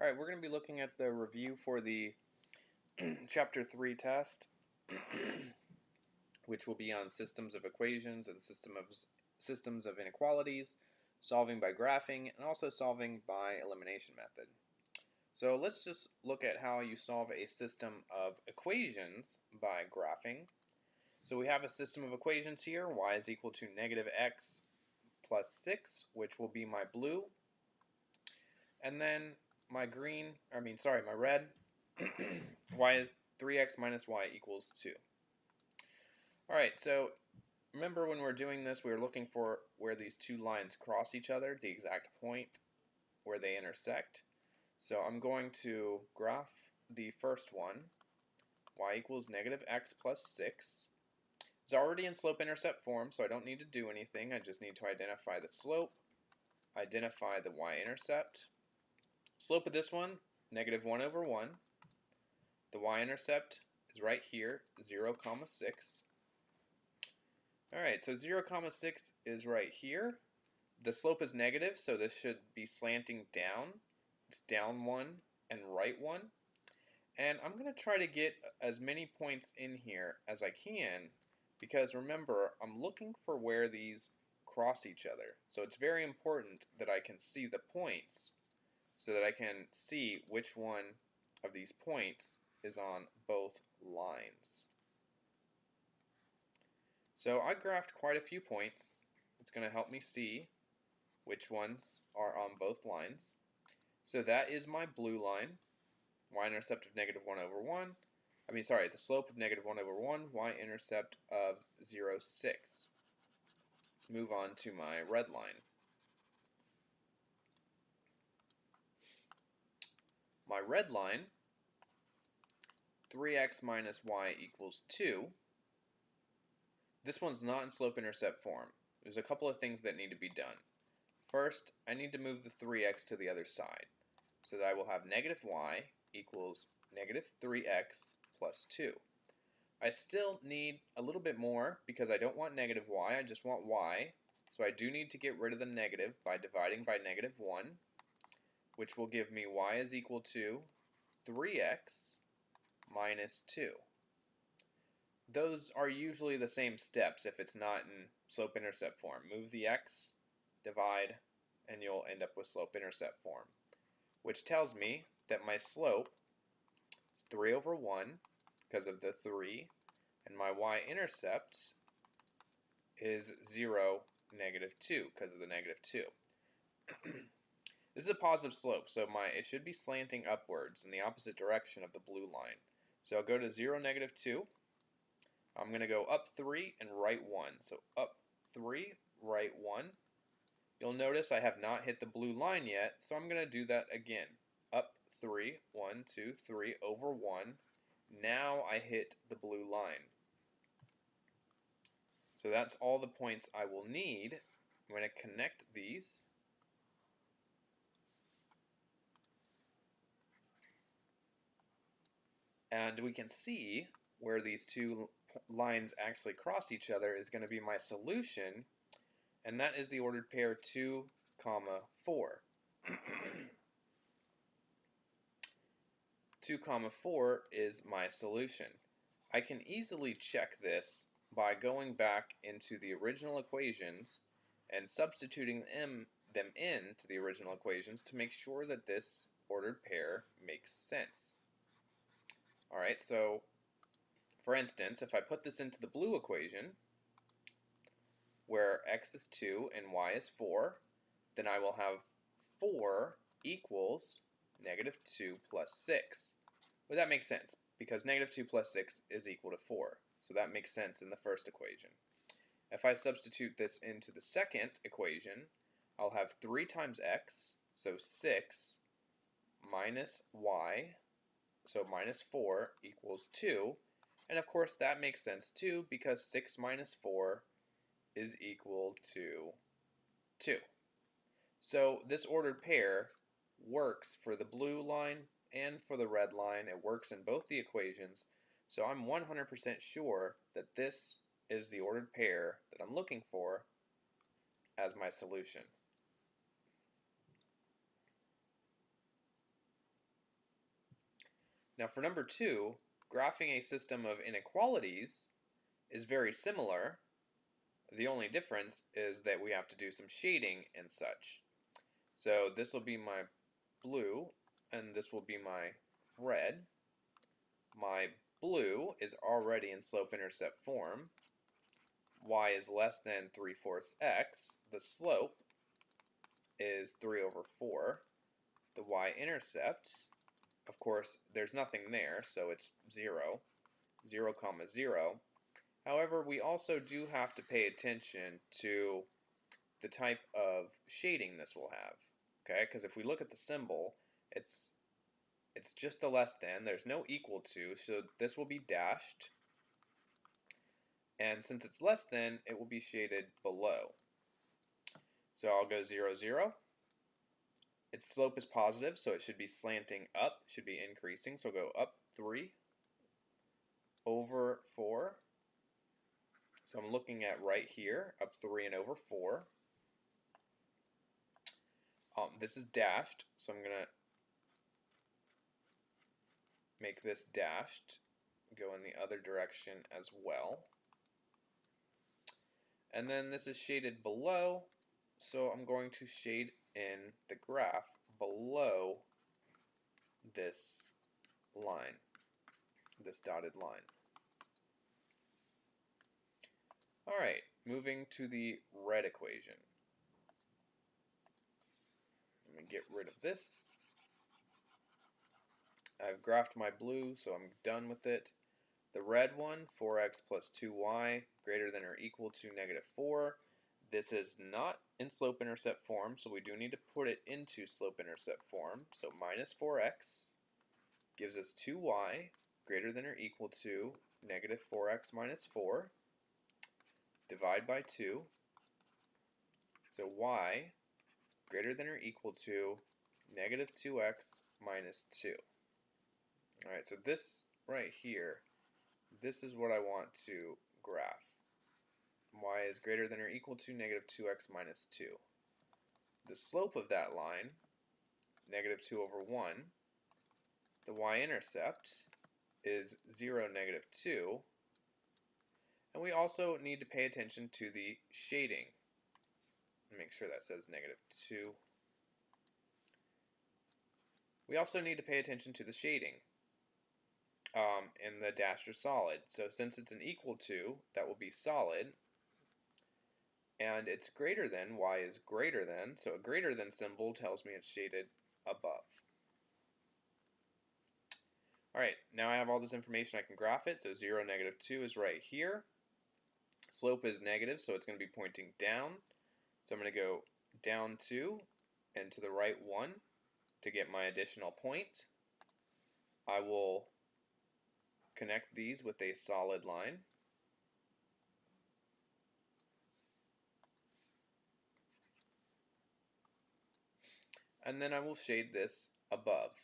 Alright, we're going to be looking at the review for the Chapter 3 test, which will be on systems of equations and systems of inequalities, solving by graphing, and also solving by elimination method. So let's just look at how you solve a system of equations by graphing. So we have a system of equations here, y is equal to negative x plus 6, which will be my blue, and then my red, y is 3x minus y equals 2. Alright, so remember when we're doing this, we were looking for where these two lines cross each other, the exact point where they intersect. So I'm going to graph the first one, y equals negative x plus 6. It's already in slope-intercept form, so I don't need to do anything. I just need to identify the slope, identify the y-intercept. Slope of this one, negative 1 over 1. The y-intercept is right here, 0, 6. Alright, so 0, 6 is right here. The slope is negative, so this should be slanting down. It's down 1 and right 1. And I'm going to try to get as many points in here as I can, because remember, I'm looking for where these cross each other. So it's very important that I can see the points so that I can see which one of these points is on both lines. So I graphed quite a few points. It's going to help me see which ones are on both lines. So that is my blue line, y-intercept of negative 1 over 1. The slope of negative 1 over 1, y-intercept of 0, 6. Let's move on to my red line. My red line, 3x minus y equals 2. This one's not in slope-intercept form. There's a couple of things that need to be done. First, I need to move the 3x to the other side, so that I will have negative y equals negative 3x plus 2. I still need a little bit more because I don't want negative y, I just want y. So I do need to get rid of the negative by dividing by negative 1, which will give me y is equal to 3x minus 2. Those are usually the same steps if it's not in slope-intercept form. Move the x, divide, and you'll end up with slope-intercept form, which tells me that my slope is 3 over 1 because of the 3, and my y-intercept is 0, negative 2 because of the negative 2. This is a positive slope, so it should be slanting upwards in the opposite direction of the blue line. So I'll go to 0, negative 2. I'm going to go up 3 and right 1. So up 3, right 1. You'll notice I have not hit the blue line yet, so I'm going to do that again. Up 3, 1, 2, 3, over 1. Now I hit the blue line. So that's all the points I will need. I'm going to connect these. And we can see where these two lines actually cross each other is going to be my solution, and that is the ordered pair 2, 4. 2, 4 is my solution. I can easily check this by going back into the original equations and substituting them into the original equations to make sure that this ordered pair makes sense. Alright, so for instance, if I put this into the blue equation, where x is 2 and y is 4, then I will have 4 equals negative 2 plus 6. Well, that makes sense, because negative 2 plus 6 is equal to 4. So that makes sense in the first equation. If I substitute this into the second equation, I'll have 3 times x, so 6, minus y, so minus 4 equals 2. And of course that makes sense too, because 6 minus 4 is equal to 2. So this ordered pair works for the blue line and for the red line. It works in both the equations. So I'm 100% sure that this is the ordered pair that I'm looking for as my solution. Now for number 2, graphing a system of inequalities is very similar. The only difference is that we have to do some shading and such. So this will be my blue, and this will be my red. My blue is already in slope-intercept form. Y is less than 3/4 x. The slope is 3/4. The y-intercept, of course, there's nothing there, so it's 0. 0, 0. However, we also do have to pay attention to the type of shading this will have. Okay, because if we look at the symbol, it's just the less than. There's no equal to, so this will be dashed. And since it's less than, it will be shaded below. So I'll go 0, 0. Its slope is positive, so it should be slanting up, should be increasing. So go up 3/4. So I'm looking at right here, up 3 and over 4. This is dashed, so I'm going to make this dashed, go in the other direction as well. And then this is shaded below, so I'm going to shade in the graph below this line, this dotted line. Alright, moving to the red equation. Let me get rid of this. I've graphed my blue, so I'm done with it. The red one, 4x plus 2y greater than or equal to -4. This is not in slope-intercept form, so we do need to put it into slope-intercept form. So minus 4x gives us 2y greater than or equal to -4x minus 4. Divide by 2. So y greater than or equal to -2x minus 2. Alright, so this right here, this is what I want to graph. Y is greater than or equal to -2x minus 2. The slope of that line, (2/1). The y-intercept is 0, -2. And we also need to pay attention to the shading. Make sure that says -2. We also need to pay attention to the shading in the dashed or solid. So since it's an equal to, that will be solid. And it's greater than, y is greater than, so a greater than symbol tells me it's shaded above. Alright, now I have all this information, I can graph it. So 0, -2 is right here. Slope is negative, so it's going to be pointing down. So I'm going to go down 2 and to the right 1 to get my additional point. I will connect these with a solid line. And then I will shade this above.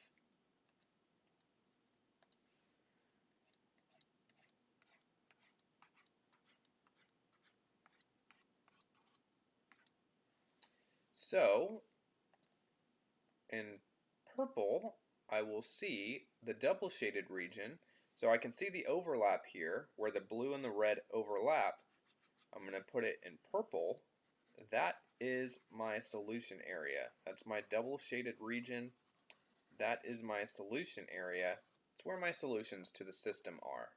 So, in purple, I will see the double shaded region. So I can see the overlap here, where the blue and the red overlap. I'm going to put it in purple. That is my solution area. That's my double shaded region. That is my solution area. It's where my solutions to the system are.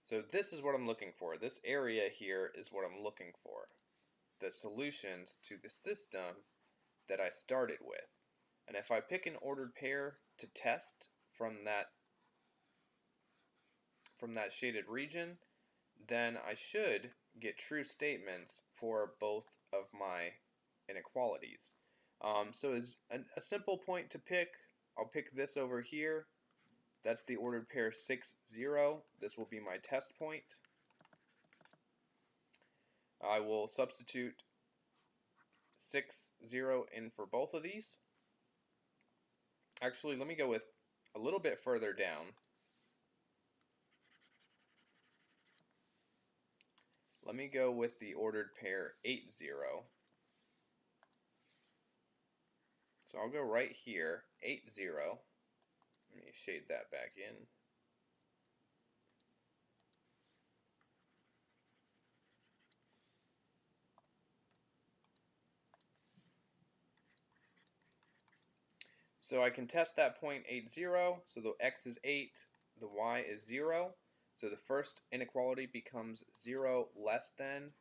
So this is what I'm looking for. This area here is what I'm looking for. The solutions to the system that I started with. And if I pick an ordered pair to test from that shaded region, then I should get true statements for both of my inequalities. So as a simple point to pick, I'll pick this over here. That's the ordered pair 6, 0. This will be my test point. I will substitute 6, 0 in for both of these. Actually, let me go with a little bit further down. Let me go with the ordered pair 8, 0. So I'll go right here, 8, 0. Let me shade that back in. So I can test that point 8, 0. So the x is 8, the y is 0. So the first inequality becomes 0 less than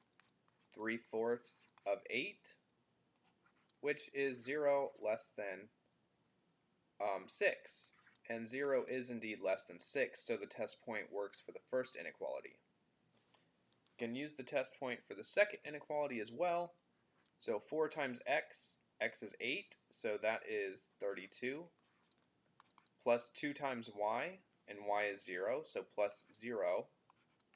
3/4 of 8, which is 0 less than 6. And 0 is indeed less than 6, so the test point works for the first inequality. You can use the test point for the second inequality as well. So 4 times x is 8, so that is 32, plus 2 times y, and y is 0, so plus 0,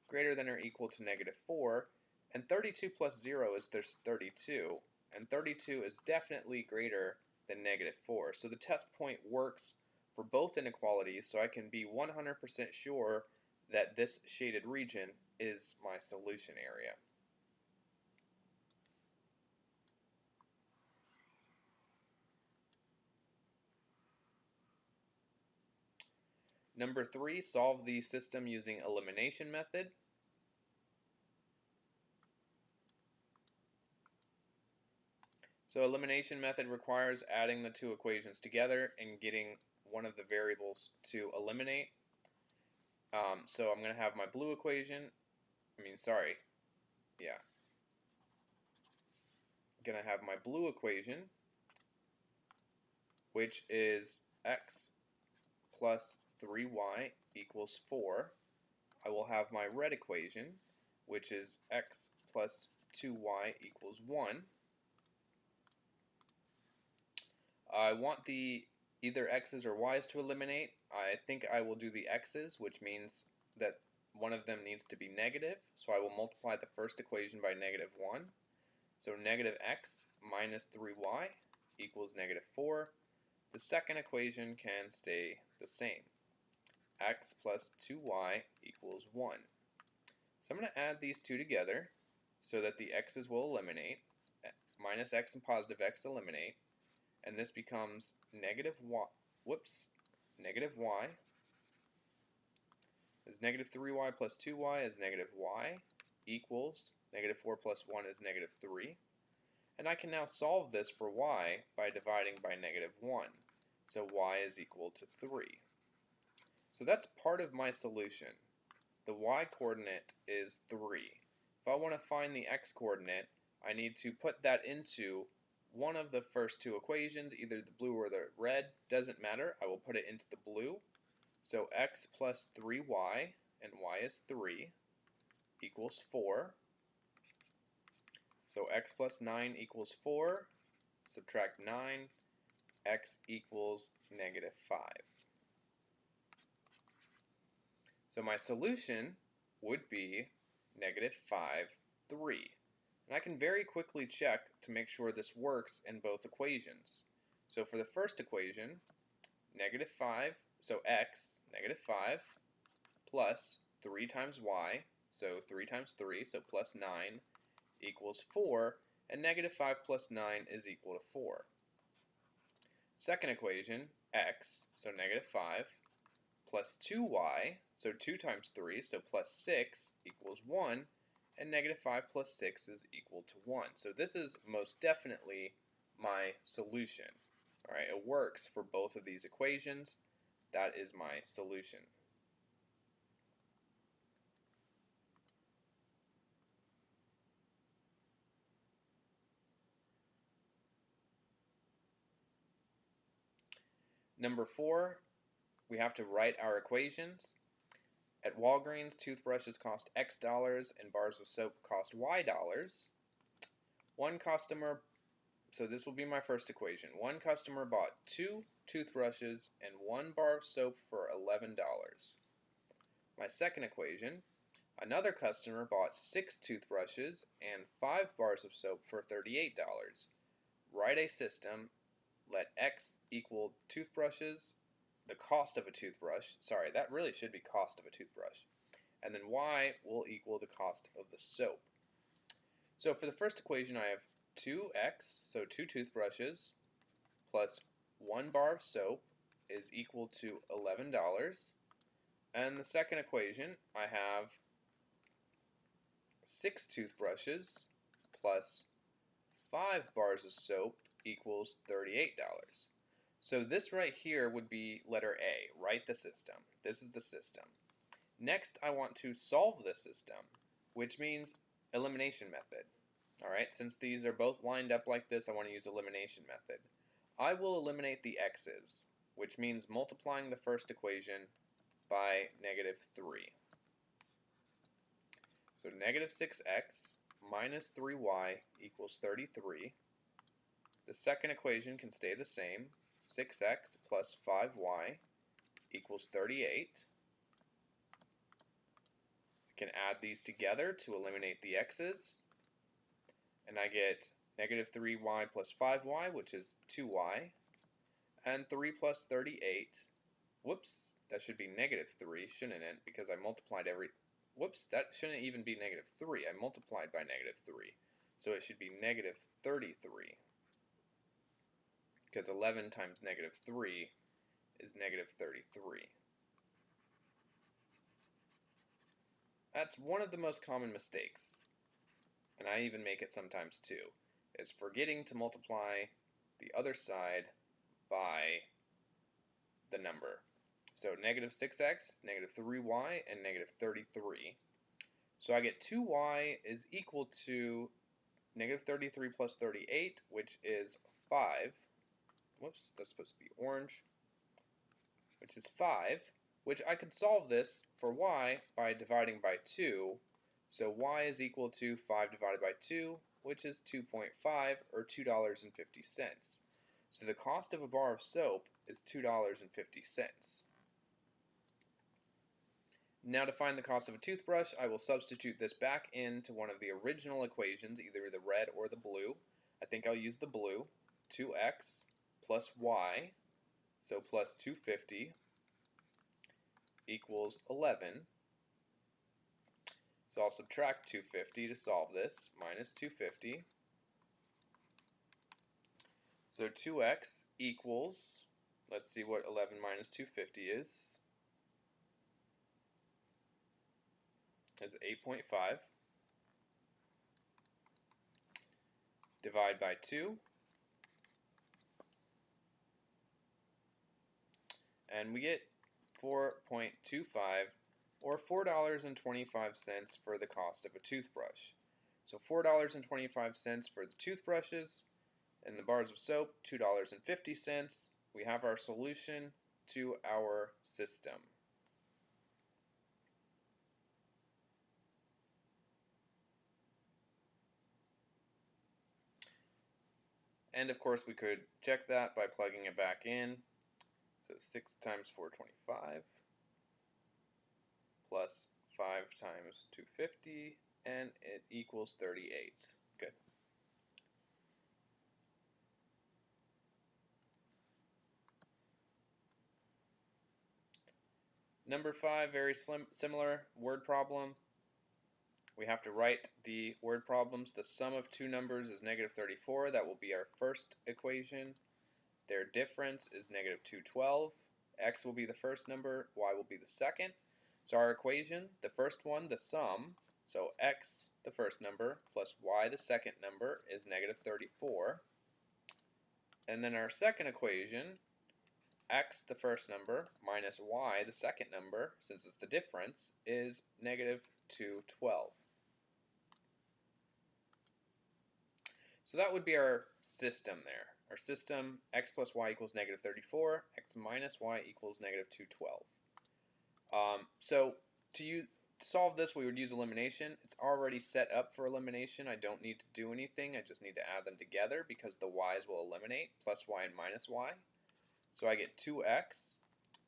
greater than or equal to -4, and 32 plus 0 is 32, and 32 is definitely greater than -4. So the test point works for both inequalities, so I can be 100% sure that this shaded region is my solution area. Number 3, solve the system using elimination method. So elimination method requires adding the two equations together and getting one of the variables to eliminate. So I'm going to have my blue equation, going to have my blue equation, which is x plus 3y equals 4. I will have my red equation, which is x plus 2y equals 1. I want the either x's or y's to eliminate. I think I will do the x's, which means that one of them needs to be negative. So I will multiply the first equation by -1. So negative x minus 3y equals -4. The second equation can stay the same. X plus 2y equals 1. So I'm going to add these two together so that the x's will eliminate. Minus x and positive x eliminate. And this becomes negative y is negative 3y plus 2y is negative y equals -4 plus 1 is -3. And I can now solve this for y by dividing by -1. So y is equal to 3. So that's part of my solution. The y coordinate is 3. If I want to find the x coordinate, I need to put that into one of the first two equations, either the blue or the red, doesn't matter. I will put it into the blue. So x plus 3y, and y is 3, equals 4. So x plus 9 equals 4. Subtract 9, x equals -5. So my solution would be -5, 3. And I can very quickly check to make sure this works in both equations. So for the first equation, -5, so x, -5, plus 3 times y, so 3 times 3, so plus 9, equals 4, and -5 plus 9 is equal to 4. Second equation, x, so -5, plus 2y, so 2 times 3, so plus 6, equals 1, and -5 plus 6 is equal to 1. So this is most definitely my solution. Alright, it works for both of these equations. That is my solution. Number 4, we have to write our equations. At Walgreens, toothbrushes cost X dollars and bars of soap cost Y dollars. One customer, so this will be my first equation. One customer bought 2 toothbrushes and 1 bar of soap for $11. My second equation, another customer bought 6 toothbrushes and 5 bars of soap for $38. Write a system. Let X equal toothbrushes, the cost of a toothbrush. Sorry, that really should be cost of a toothbrush. And then Y will equal the cost of the soap. So for the first equation, I have 2x, so 2 toothbrushes, plus 1 bar of soap is equal to $11. And the second equation, I have 6 toothbrushes plus 5 bars of soap equals $38. So this right here would be letter A, write the system. This is the system. Next, I want to solve the system, which means elimination method. Alright, since these are both lined up like this, I want to use elimination method. I will eliminate the x's, which means multiplying the first equation by -3. So negative 6x minus 3y equals 33. The second equation can stay the same. 6x plus 5y equals 38. I can add these together to eliminate the x's, and I get negative 3y plus 5y, which is 2y, and 3 plus 38. Whoops, that should be -3, shouldn't it? Because I multiplied whoops, that shouldn't even be -3. I multiplied by -3. So it should be -33. Because 11 times -3 is -33. That's one of the most common mistakes, and I even make it sometimes too, is forgetting to multiply the other side by the number. So -6x, -3y, and -33. So I get 2y is equal to -33 plus 38, which is 5. Whoops, that's supposed to be orange. Which is 5, which I could solve this for y by dividing by 2. So y is equal to 5 divided by 2, which is 2.5, or $2.50. So the cost of a bar of soap is $2.50. Now to find the cost of a toothbrush, I will substitute this back into one of the original equations, either the red or the blue. I think I'll use the blue. 2x plus y, so plus 250, equals 11. So I'll subtract 250 to solve this, minus 250. So 2x equals, let's see what 11 minus 250 is. It's 8.5. Divide by 2. And we get 4.25, or $4.25 for the cost of a toothbrush. So $4.25 for the toothbrushes, and the bars of soap, $2.50. We have our solution to our system. And of course we could check that by plugging it back in. So 6 times 425 plus 5 times 250, and it equals 38. Good. Number 5, very similar word problem. We have to write the word problems. The sum of two numbers is -34. That will be our first equation. Their difference is -212. X will be the first number, y will be the second. So our equation, the first one, the sum, so x, the first number, plus y, the second number, is -34. And then our second equation, x, the first number, minus y, the second number, since it's the difference, is -212. So that would be our system there. Our system, x plus y equals -34, x minus y equals -212. So to solve this, we would use elimination. It's already set up for elimination. I don't need to do anything. I just need to add them together because the y's will eliminate, plus y and minus y. So I get 2x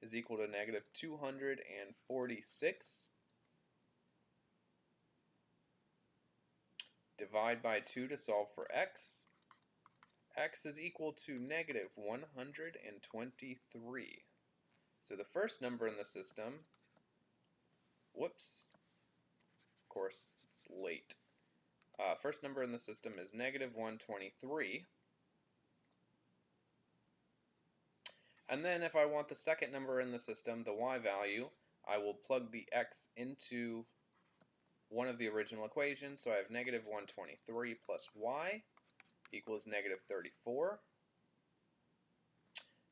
is equal to -246. Divide by 2 to solve for x. X is equal to -123. So the first number in the system, whoops, of course it's late. First number in the system is -123. And then if I want the second number in the system, the y value, I will plug the x into one of the original equations. So I have negative 123 plus y equals negative 34.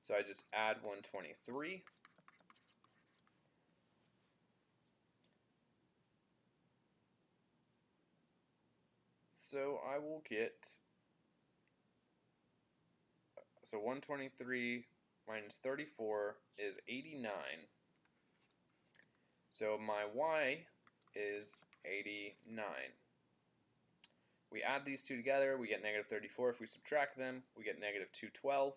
So I just add 123. So I will get, so 123 minus 34 is 89. So my y is 89. We add these two together, we get negative 34. If we subtract them, we get negative 212.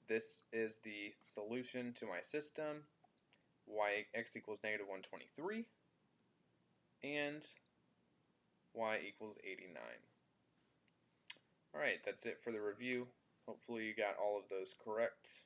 This is the solution to my system. X equals negative 123, and y equals 89. Alright, that's it for the review. Hopefully you got all of those correct.